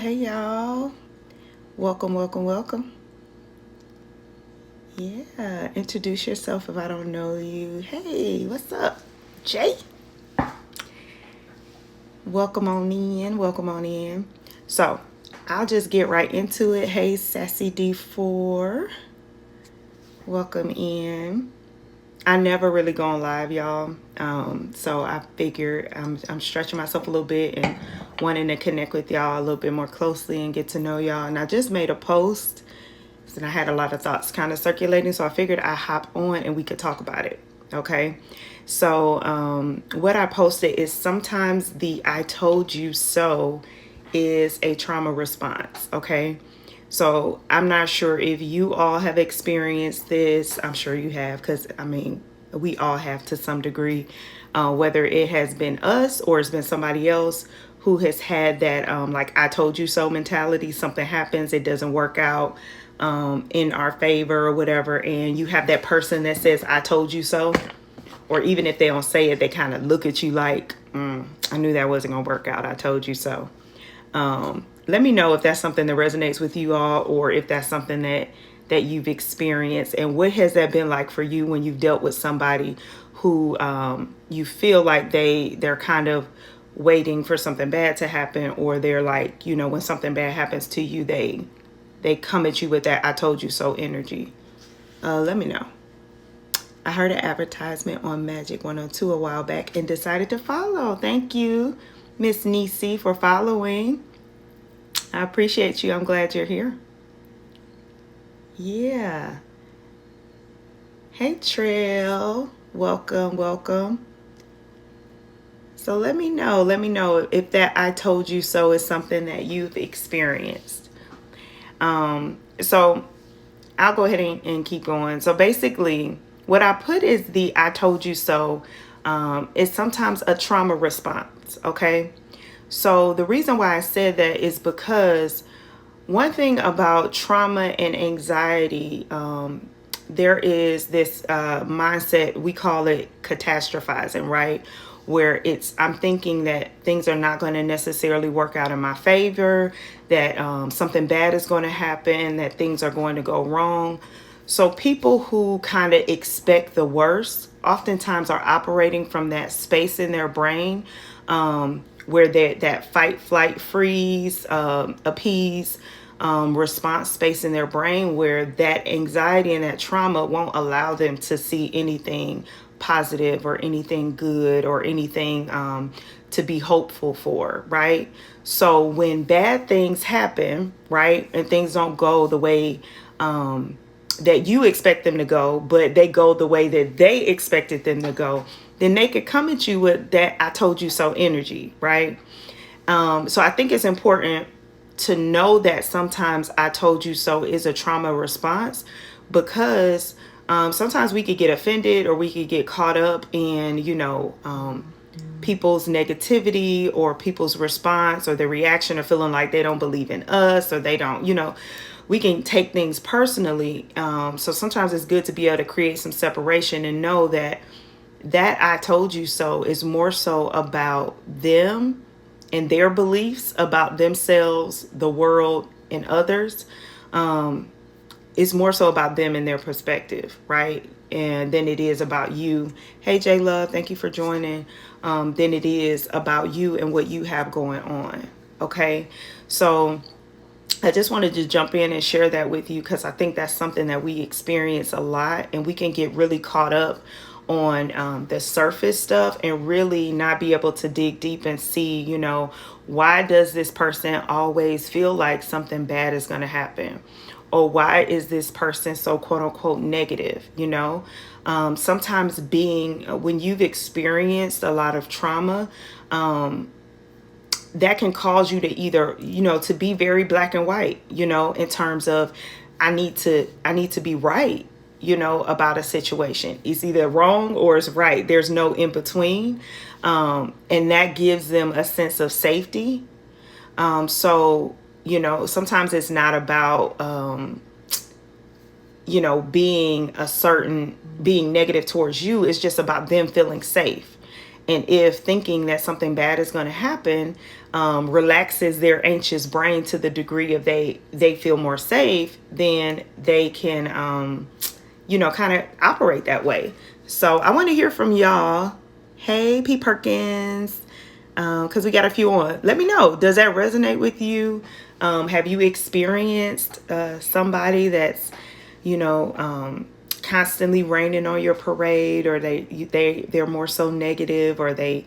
Hey y'all, welcome, welcome, welcome. Yeah, introduce yourself if I don't know you. Hey, what's up, Jay? Welcome on in, welcome on in. So, I'll just get right into it. Hey, Sassy D4, welcome in. I never really gone live, y'all. So I figured I'm stretching myself a little bit and wanting to connect with y'all a little bit more closely and get to know y'all. And I just made a post and I had a lot of thoughts kind of circulating, so I figured I hop on and we could talk about it. Okay. So what I posted is sometimes the "I told you so" is a trauma response. Okay. So I'm not sure if you all have experienced this. I'm sure you have, because I mean, we all have to some degree, whether it has been us or it's been somebody else who has had that, like "I told you so" mentality. Something happens, it doesn't work out in our favor or whatever, and you have that person that says "I told you so," or even if they don't say it, they kind of look at you like, "I knew that wasn't gonna work out. I told you so." Let me know if that's something that resonates with you all, or if that's something that you've experienced, and what has that been like for you when you've dealt with somebody who you feel like they're kind of waiting for something bad to happen, or they're like, when something bad happens to you, they come at you with that "I told you so" energy. Let me know. I heard an advertisement on Magic 102 a while back and decided to follow. Thank you, Miss Nisi, for following. I appreciate you. I'm glad you're here. Yeah. Hey, Trail. Welcome, welcome. So let me know. Let me know if that "I told you so" is something that you've experienced. So I'll go ahead and keep going. So basically, what I put is the "I told you so" is sometimes a trauma response. Okay. So the reason why I said that is because one thing about trauma and anxiety, there is this mindset, we call it catastrophizing, right? Where I'm thinking that things are not going to necessarily work out in my favor, that something bad is going to happen, that things are going to go wrong. So people who kind of expect the worst oftentimes are operating from that space in their brain, where that fight, flight, freeze, appease response space in their brain, where that anxiety and that trauma won't allow them to see anything positive or anything good or anything to be hopeful for, right? So when bad things happen, right, and things don't go the way that you expect them to go, but they go the way that they expected them to go, then they could come at you with that "I told you so" energy, right? So I think it's important to know that sometimes "I told you so" is a trauma response, because sometimes we could get offended or we could get caught up in, people's negativity or people's response or their reaction, or feeling like they don't believe in us, or they don't, we can take things personally. So sometimes it's good to be able to create some separation and know that "I told you so" is more so about them and their beliefs about themselves, the world, and others. It's more so about them and their perspective, right? And then it is about you. Hey, J Love, thank you for joining. Then it is about you and what you have going on. Okay. So I just wanted to jump in and share that with you, because I think that's something that we experience a lot, and we can get really caught up on the surface stuff and really not be able to dig deep and see, why does this person always feel like something bad is going to happen? Or why is this person so quote unquote negative? Sometimes when you've experienced a lot of trauma, that can cause you to either, to be very black and white, in terms of I need to be right, about a situation. It's either wrong or it's right. There's no in between. And that gives them a sense of safety. So, sometimes it's not about, being negative towards you. It's just about them feeling safe. And if thinking that something bad is going to happen relaxes their anxious brain to the degree of they feel more safe, then they can, kind of operate that way. So I want to hear from y'all. Hey, P. Perkins, because we got a few on. Let me know. Does that resonate with you? Have you experienced somebody that's, constantly raining on your parade, or they're more so negative, or they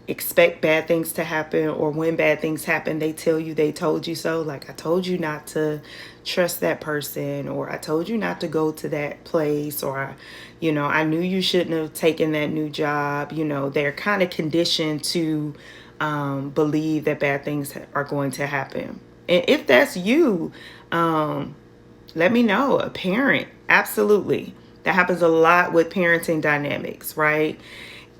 expect bad things to happen, or when bad things happen they tell you they told you so, like I told you not to trust that person, or I told you not to go to that place, or I knew you shouldn't have taken that new job. They're kind of conditioned to believe that bad things are going to happen. And if that's you, let me know. A parent, absolutely. That happens a lot with parenting dynamics, right?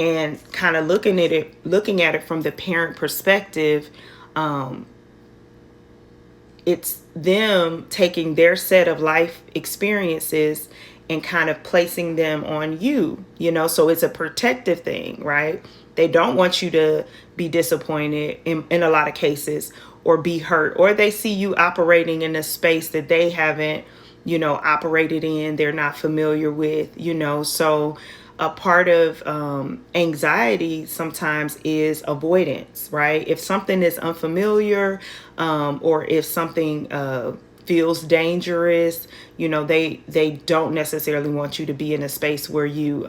And kind of looking at it from the parent perspective, it's them taking their set of life experiences and kind of placing them on you, so it's a protective thing, right? They don't want you to be disappointed in a lot of cases, or be hurt, or they see you operating in a space that they haven't, operated in, they're not familiar with, so a part of anxiety sometimes is avoidance, right? If something is unfamiliar, or if something feels dangerous, they don't necessarily want you to be in a space where you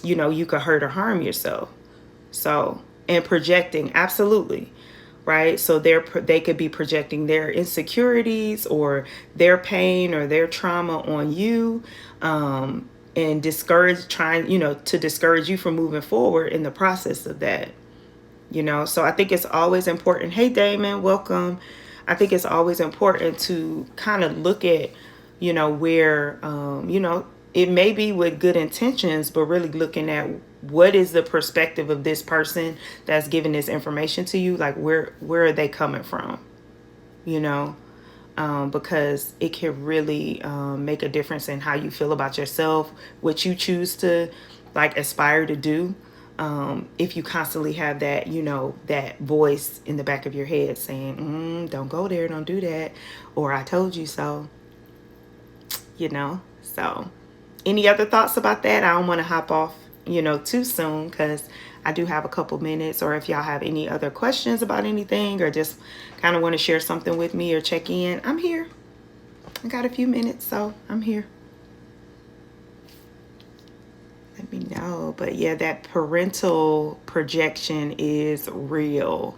could hurt or harm yourself. So, and projecting, absolutely, right? So they could be projecting their insecurities or their pain or their trauma on you, and trying to discourage you from moving forward in the process of that. So I think it's always important. Hey, Damon, welcome. I think it's always important to kind of look at, where, it may be with good intentions, but really looking at what is the perspective of this person that's giving this information to you. Like, where are they coming from? Because it can really make a difference in how you feel about yourself, what you choose to aspire to do. If you constantly have that, that voice in the back of your head saying, don't go there, don't do that, or I told you so, So any other thoughts about that? I don't want to hop off, too soon, because I do have a couple minutes. Or if y'all have any other questions about anything, or just kind of want to share something with me or check in, I'm here. I got a few minutes, so I'm here. Let me know. But yeah, that parental projection is real.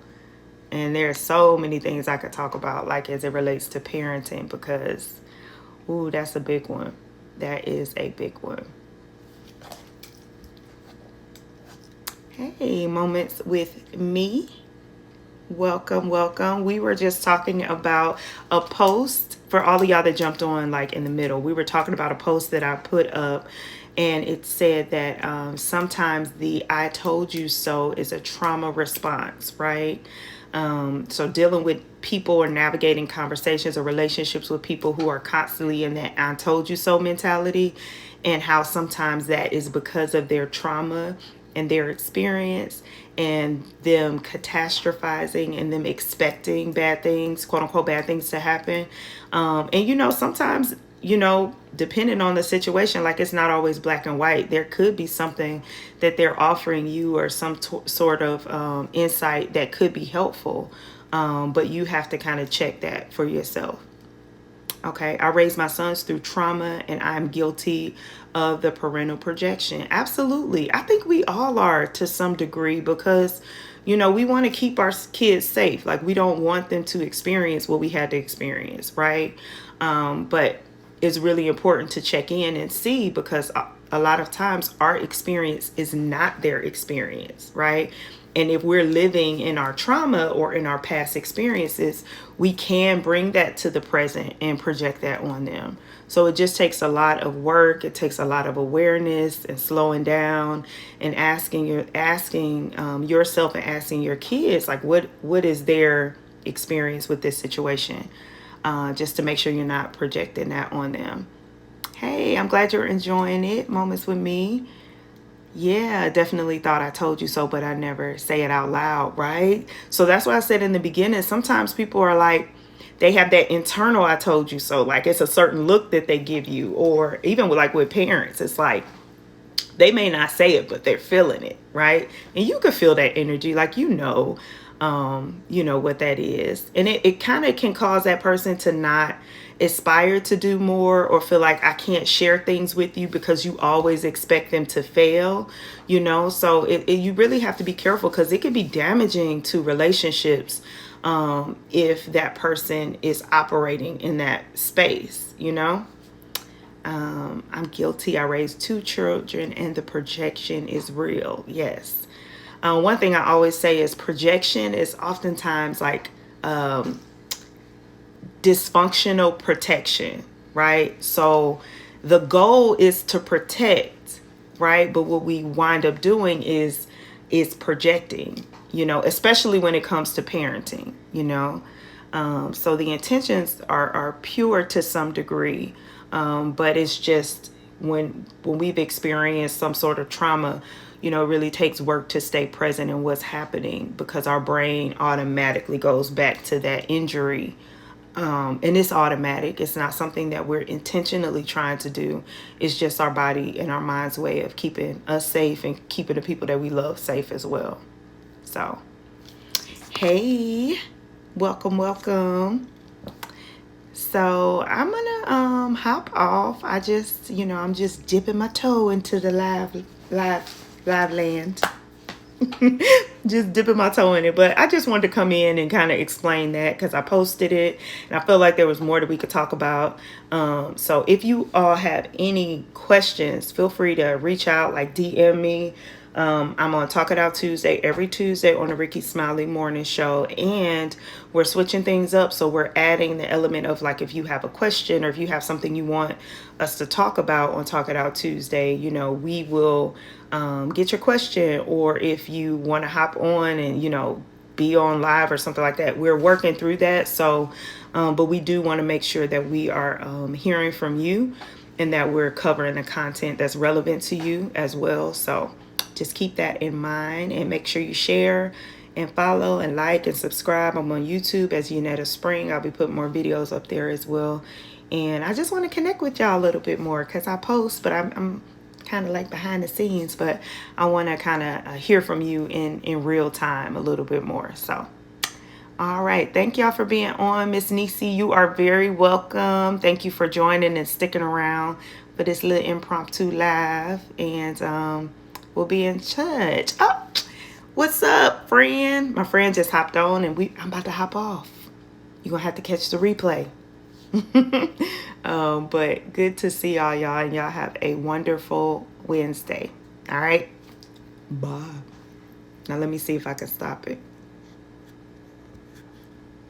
And there's so many things I could talk about, as it relates to parenting, because, that's a big one. That is a big one. Hey, Moments with Me. Welcome, welcome. We were just talking about a post for all of y'all that jumped on in the middle. We were talking about a post that I put up, and it said that sometimes the I told you so is a trauma response, right? So dealing with people or navigating conversations or relationships with people who are constantly in that I told you so mentality, and how sometimes that is because of their trauma and their experience, and them catastrophizing and them expecting bad things, quote unquote, bad things to happen. And sometimes, depending on the situation, it's not always black and white. There could be something that they're offering you, or some sort of insight that could be helpful. But you have to kind of check that for yourself. Okay, I raised my sons through trauma, and I'm guilty of the parental projection. Absolutely. I think we all are to some degree, because, we want to keep our kids safe. We don't want them to experience what we had to experience, right? But it's really important to check in and see, because a lot of times our experience is not their experience, right? And if we're living in our trauma or in our past experiences, we can bring that to the present and project that on them. So it just takes a lot of work. It takes a lot of awareness and slowing down, and asking yourself and asking your kids, what is their experience with this situation? Just to make sure you're not projecting that on them. Hey, I'm glad you're enjoying it. Moments with Me. Yeah, I definitely thought I told you so, but I never say it out loud, right? So that's why I said in the beginning, sometimes people are like, they have that internal I told you so. Like it's a certain look that they give you, or even with like with parents, it's like they may not say it, but they're feeling it, right? And you can feel that energy, like you know what that is. And it kind of can cause that person to not aspire to do more or feel like I can't share things with you because you always expect them to fail, you know? So you really have to be careful because it can be damaging to relationships if that person is operating in that space, you know? I'm guilty. I raised two children and the projection is real. Yes. One thing I always say is projection is oftentimes like dysfunctional protection, right? So the goal is to protect, right? But what we wind up doing is projecting, you know, especially when it comes to parenting, you know. So the intentions are pure to some degree, but it's just when we've experienced some sort of trauma, you know, it really takes work to stay present in what's happening because our brain automatically goes back to that injury, and it's automatic. It's not something that we're intentionally trying to do. It's just our body and our mind's way of keeping us safe and keeping the people that we love safe as well. So, hey, welcome, welcome. So I'm gonna hop off. I just, you know, I'm just dipping my toe into the live land. Just dipping my toe in it. But I just wanted to come in and kind of explain that because I posted it and I felt like there was more that we could talk about. So if you all have any questions, feel free to reach out, like DM me. I'm on Talk It Out Tuesday every Tuesday on the Ricky Smiley Morning Show, and we're switching things up. So we're adding the element of like if you have a question or if you have something you want us to talk about on Talk It Out Tuesday, you know, we will get your question, or if you want to hop on and, you know, be on live or something like that. We're working through that. So, but we do want to make sure that we are hearing from you and that we're covering the content that's relevant to you as well. So just keep that in mind and make sure you share and follow and like and subscribe. I'm on YouTube as Yanetta Spring. I'll be putting more videos up there as well. And I just want to connect with y'all a little bit more because I post, but I'm kind of like behind the scenes, but I want to kind of hear from you in real time a little bit more. So all right, thank y'all for being on. Miss Nisi, you are very welcome. Thank you for joining and sticking around for this little impromptu live, and we'll be in touch. Oh, what's up, friend? My friend just hopped on and I'm about to hop off. You're gonna have to catch the replay. But good to see y'all, and y'all have a wonderful Wednesday. All right, bye. Now let me see if I can stop it.